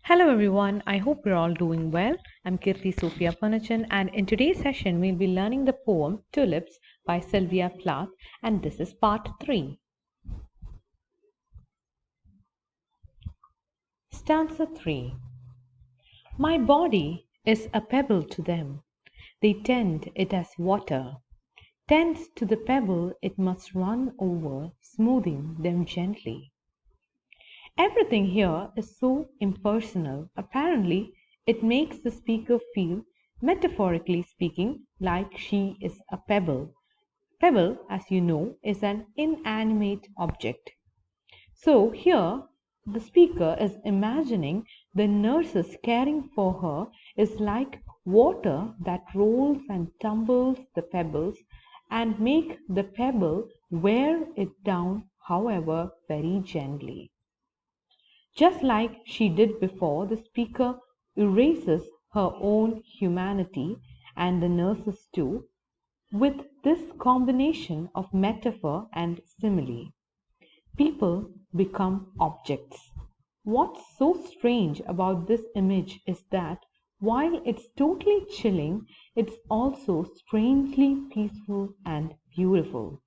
Hello everyone, I hope you're all doing well. I'm Kirti Sophia Panachan, and in today's session we'll be learning the poem Tulips by Sylvia Plath, and this is part 3. Stanza 3. My body is a pebble to them. They tend it as water. Tends to the pebble it must run over, smoothing them gently. Everything here is so impersonal. Apparently, it makes the speaker feel, metaphorically speaking, like she is a pebble. Pebble, as you know, is an inanimate object. So here, the speaker is imagining the nurses caring for her is like water that rolls and tumbles the pebbles and make the pebble wear it down, however, very gently. Just like she did before, the speaker erases her own humanity and the nurse's too with this combination of metaphor and simile. People become objects. What's so strange about this image is that while it's totally chilling, it's also strangely peaceful and beautiful.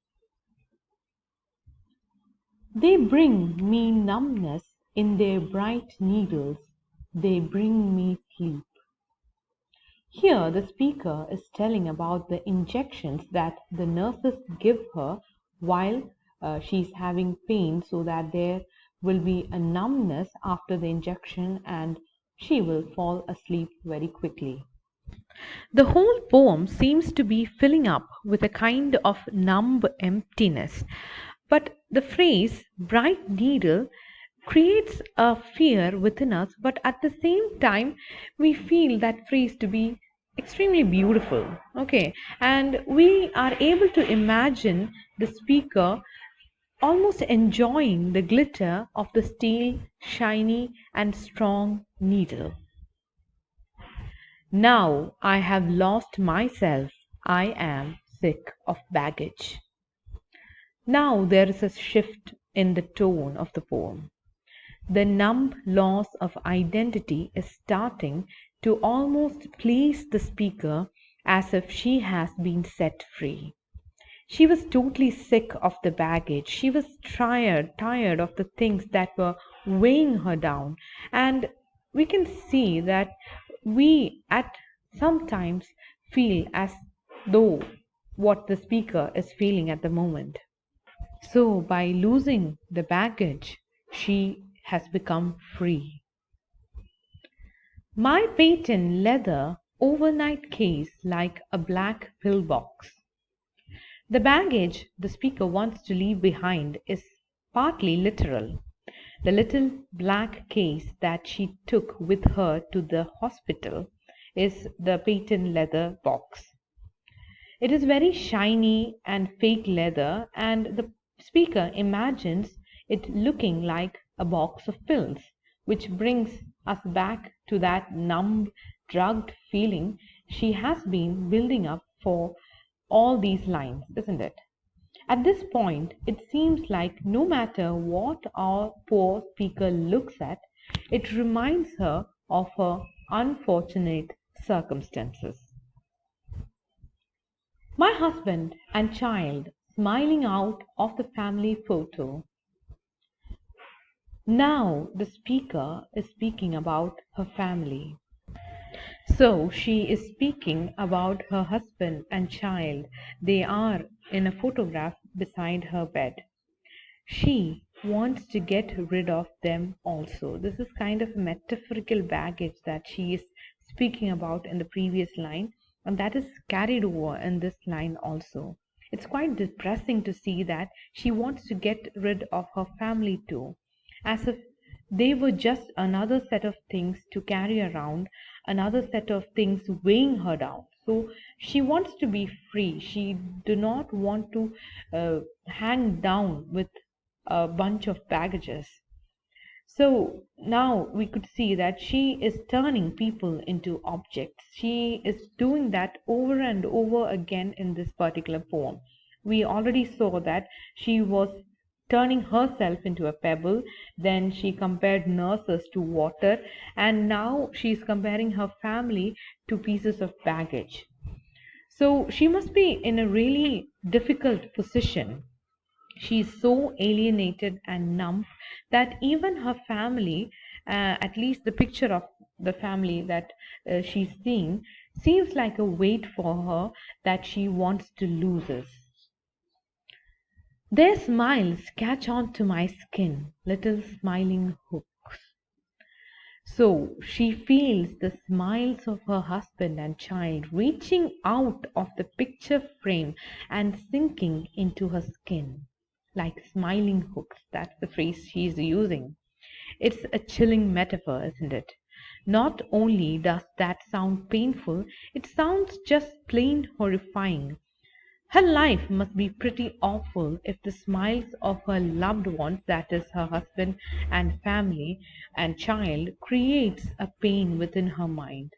They bring me numbness in their bright needles, they bring me sleep. Here, the speaker is telling about the injections that the nurses give her while she's having pain, so that there will be a numbness after the injection and she will fall asleep very quickly. The whole poem seems to be filling up with a kind of numb emptiness, but the phrase bright needle creates a fear within us, but at the same time, we feel that phrase to be extremely beautiful. Okay, and we are able to imagine the speaker almost enjoying the glitter of the steel, shiny, and strong needle. Now I have lost myself. I am sick of baggage. Now there is a shift in the tone of the poem. The numb loss of identity is starting to almost please the speaker as if she has been set free. She was totally sick of the baggage. She was tired of the things that were weighing her down. And we can see that we at sometimes feel as though what the speaker is feeling at the moment. So by losing the baggage, she has become free. My patent leather overnight case like a black pillbox. The baggage the speaker wants to leave behind is partly literal. The little black case that she took with her to the hospital is the patent leather box. It is very shiny and fake leather, and the speaker imagines it looking like a box of pills, which brings us back to that numb, drugged feeling she has been building up for all these lines, isn't it? At this point, it seems like no matter what our poor speaker looks at, it reminds her of her unfortunate circumstances. My husband and child smiling out of the family photo. Now the speaker is speaking about her family. So she is speaking about her husband and child. They are in a photograph beside her bed. She wants to get rid of them also. This is kind of a metaphorical baggage that she is speaking about in the previous line, and that is carried over in this line also. It's quite depressing to see that she wants to get rid of her family too, as if they were just another set of things to carry around, another set of things weighing her down. So she wants to be free. She do not want to hang down with a bunch of baggages. So now we could see that she is turning people into objects. She is doing that over and over again in this particular poem. We already saw that she was turning herself into a pebble. Then she compared nurses to water, and now she's comparing her family to pieces of baggage. So she must be in a really difficult position. She's so alienated and numb that even her family, at least the picture of the family that she's seeing, seems like a weight for her that she wants to lose us. Their smiles catch on to my skin, little smiling hooks. So she feels the smiles of her husband and child reaching out of the picture frame and sinking into her skin like smiling hooks. That's the phrase she's using. It's a chilling metaphor, isn't it? Not only does that sound painful, it sounds just plain horrifying. Her life must be pretty awful if the smiles of her loved ones, that is, her husband and family and child, creates a pain within her mind.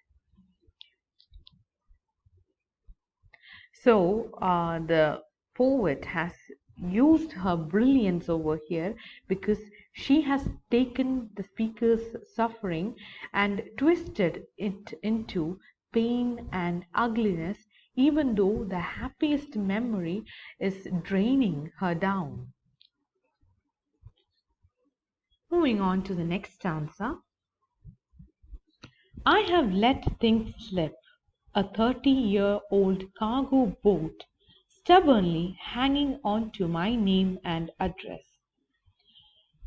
So the poet has used her brilliance over here because she has taken the speaker's suffering and twisted it into pain and ugliness, even though the happiest memory is draining her down. Moving on to the next stanza. I have let things slip, a 30-year-old cargo boat stubbornly hanging on to my name and address.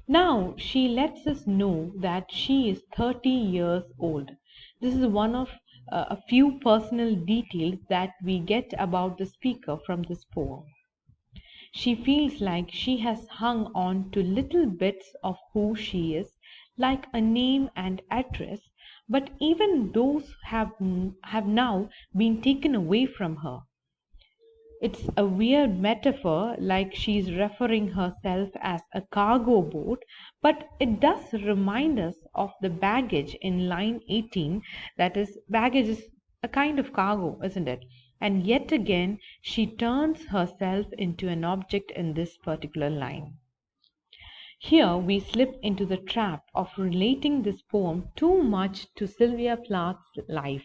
Now she lets us know that she is 30 years old. This is one of a few personal details that we get about the speaker from this poem. She feels like she has hung on to little bits of who she is, like a name and address, but even those have now been taken away from her. It's a weird metaphor, like she's referring herself as a cargo boat, but it does remind us of the baggage in line 18. That is, baggage is a kind of cargo, isn't it? And yet again, she turns herself into an object in this particular line. Here we slip into the trap of relating this poem too much to Sylvia Plath's life.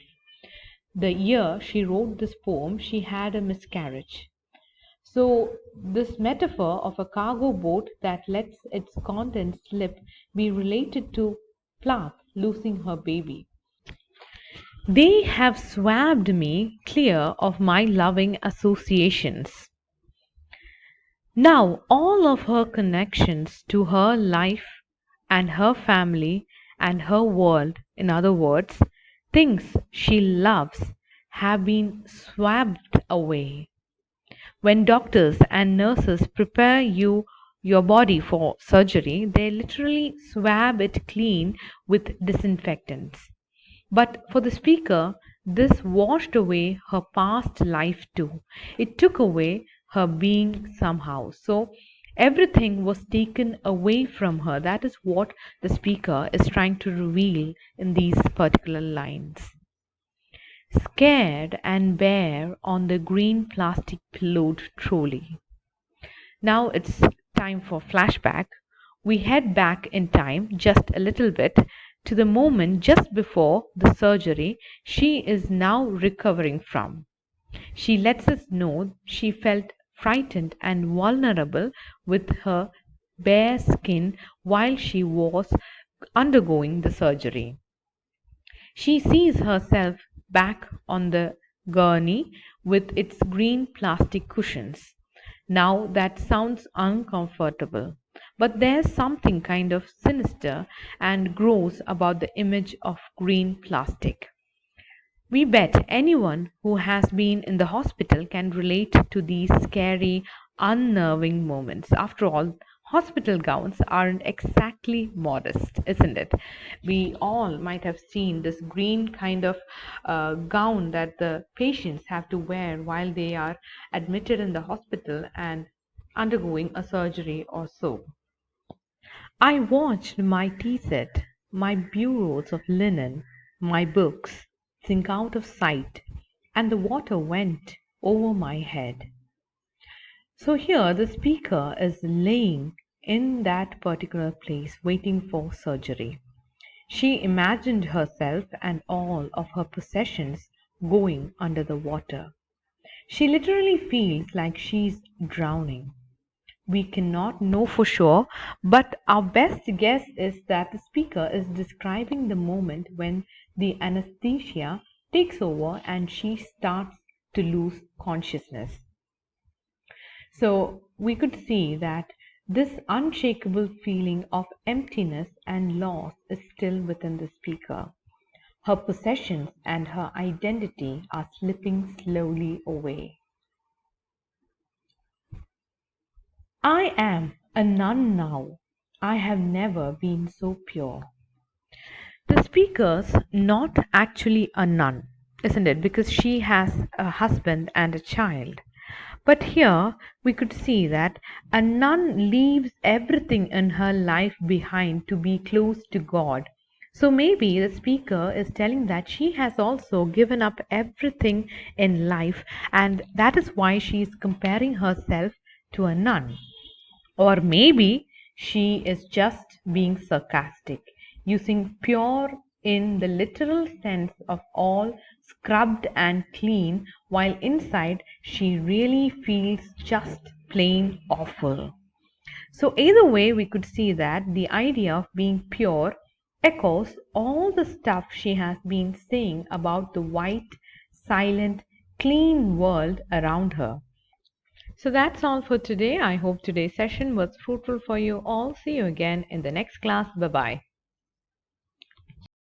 The year she wrote this poem, she had a miscarriage. So, this metaphor of a cargo boat that lets its contents slip be related to Plath losing her baby. They have swabbed me clear of my loving associations. Now all of her connections to her life and her family and her world, in other words, things she loves, have been swabbed away. When doctors and nurses prepare your body for surgery, they literally swab it clean with disinfectants. But for the speaker, this washed away her past life too. It took away her being somehow. So everything was taken away from her. That is what the speaker is trying to reveal in these particular lines. Scared and bare on the green plastic pillowed trolley. Now it's time for flashback. We head back in time just a little bit to the moment just before the surgery she is now recovering from. She lets us know she felt frightened and vulnerable with her bare skin while she was undergoing the surgery. She sees herself back on the gurney with its green plastic cushions. Now that sounds uncomfortable, but there's something kind of sinister and gross about the image of green plastic. We bet anyone who has been in the hospital can relate to these scary, unnerving moments. After all, hospital gowns aren't exactly modest, isn't it? We all might have seen this green kind of gown that the patients have to wear while they are admitted in the hospital and undergoing a surgery or so. I watched my tea set, my bureaus of linen, my books sink out of sight, and the water went over my head. So here the speaker is laying in that particular place waiting for surgery. She imagined herself and all of her possessions going under the water. She literally feels like she's drowning. We cannot know for sure, but our best guess is that the speaker is describing the moment when the anesthesia takes over and she starts to lose consciousness. So we could see that this unshakable feeling of emptiness and loss is still within the speaker. Her possessions and her identity are slipping slowly away. I am a nun now. I have never been so pure. The speaker's not actually a nun, isn't it? Because she has a husband and a child. But here we could see that a nun leaves everything in her life behind to be close to God. So maybe the speaker is telling that she has also given up everything in life, and that is why she is comparing herself to a nun. Or maybe she is just being sarcastic, using pure in the literal sense of all scrubbed and clean, while inside she really feels just plain awful. So, either way, we could see that the idea of being pure echoes all the stuff she has been saying about the white, silent, clean world around her. So that's all for today. I hope today's session was fruitful for you all. See you again in the next class. Bye bye.